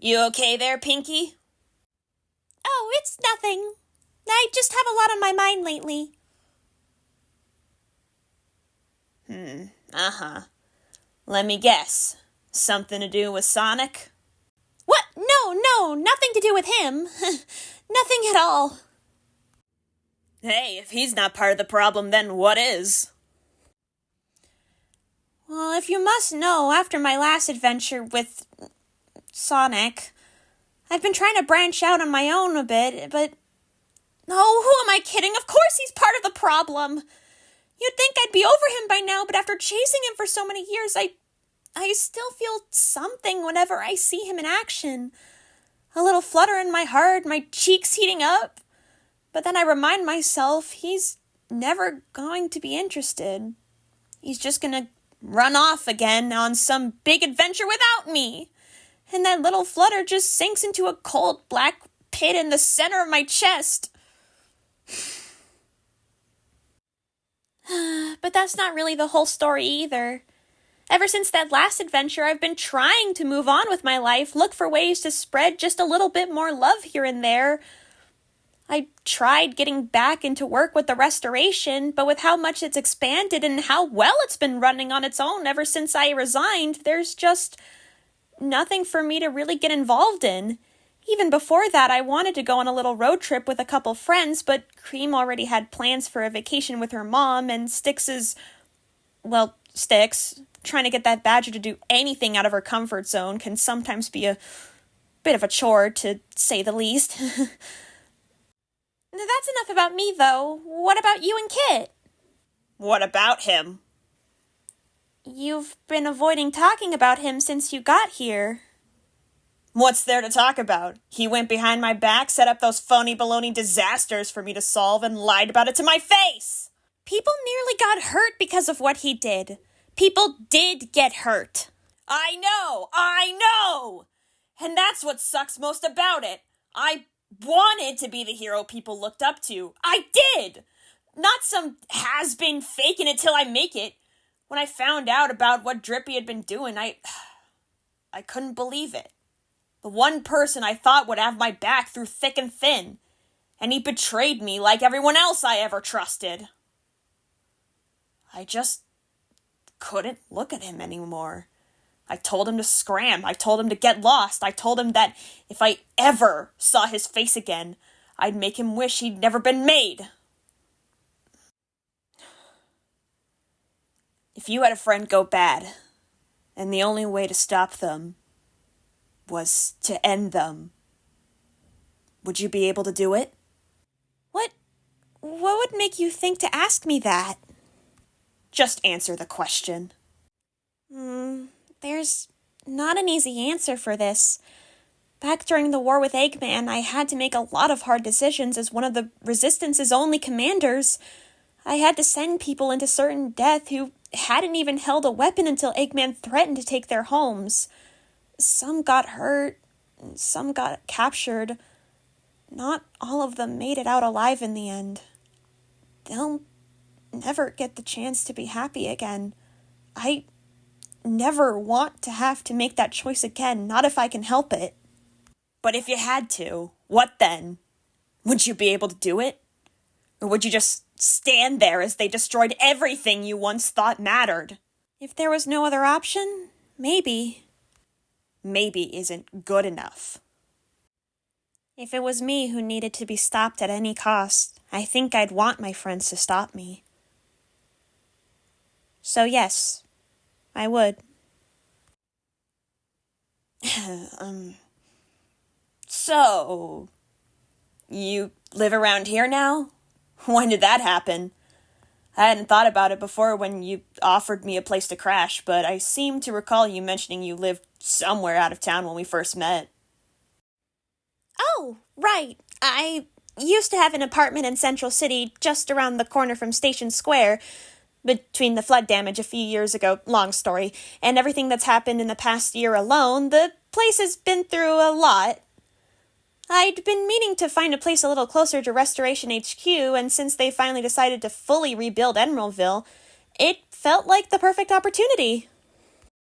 You okay there, Pinky? Oh, it's nothing. I just have a lot on my mind lately. Let me guess. Something to do with Sonic? What? No, nothing to do with him. Nothing at all. Hey, if he's not part of the problem, then what is? Well, if you must know, after my last adventure with Sonic, I've been trying to branch out on my own a bit, but... Oh, who am I kidding? Of course he's part of the problem. You'd think I'd be over him by now, but after chasing him for so many years, I still feel something whenever I see him in action. A little flutter in my heart, my cheeks heating up. But then I remind myself he's never going to be interested. He's just gonna run off again on some big adventure without me. And that little flutter just sinks into a cold black pit in the center of my chest. But that's not really the whole story either. Ever since that last adventure, I've been trying to move on with my life, look for ways to spread just a little bit more love here and there. I tried getting back into work with the restoration, but with how much it's expanded and how well it's been running on its own ever since I resigned, there's just nothing for me to really get involved in. Even before that, I wanted to go on a little road trip with a couple friends, but Cream already had plans for a vacation with her mom, and Styx, trying to get that badger to do anything out of her comfort zone can sometimes be a bit of a chore, to say the least. That's enough about me, though. What about you and Kit? What about him? You've been avoiding talking about him since you got here. What's there to talk about? He went behind my back, set up those phony baloney disasters for me to solve, and lied about it to my face! People nearly got hurt because of what he did. People did get hurt. I know! And that's what sucks most about it. I wanted to be the hero people looked up to. I did! Not some has-been faking it till I make it. When I found out about what Drippy had been doing, I couldn't believe it. The one person I thought would have my back through thick and thin. And he betrayed me like everyone else I ever trusted. I just couldn't look at him anymore. I told him to scram. I told him to get lost. I told him that if I ever saw his face again, I'd make him wish he'd never been made. If you had a friend go bad, and the only way to stop them was to end them, would you be able to do it? What would make you think to ask me that? Just answer the question. There's not an easy answer for this. Back during the war with Eggman, I had to make a lot of hard decisions as one of the Resistance's only commanders. I had to send people into certain death who hadn't even held a weapon until Eggman threatened to take their homes. Some got hurt, some got captured. Not all of them made it out alive in the end. They'll never get the chance to be happy again. I never want to have to make that choice again, not if I can help it. But if you had to, what then? Would you be able to do it? Or would you just stand there as they destroyed everything you once thought mattered? If there was no other option, maybe. Maybe isn't good enough. If it was me who needed to be stopped at any cost, I think I'd want my friends to stop me. So yes, I would. So, you live around here now? When did that happen? I hadn't thought about it before when you offered me a place to crash, but I seem to recall you mentioning you lived somewhere out of town when we first met. Oh, right. I used to have an apartment in Central City just around the corner from Station Square. Between the flood damage a few years ago, long story, and everything that's happened in the past year alone, the place has been through a lot. I'd been meaning to find a place a little closer to Restoration HQ, and since they finally decided to fully rebuild Emeraldville, it felt like the perfect opportunity.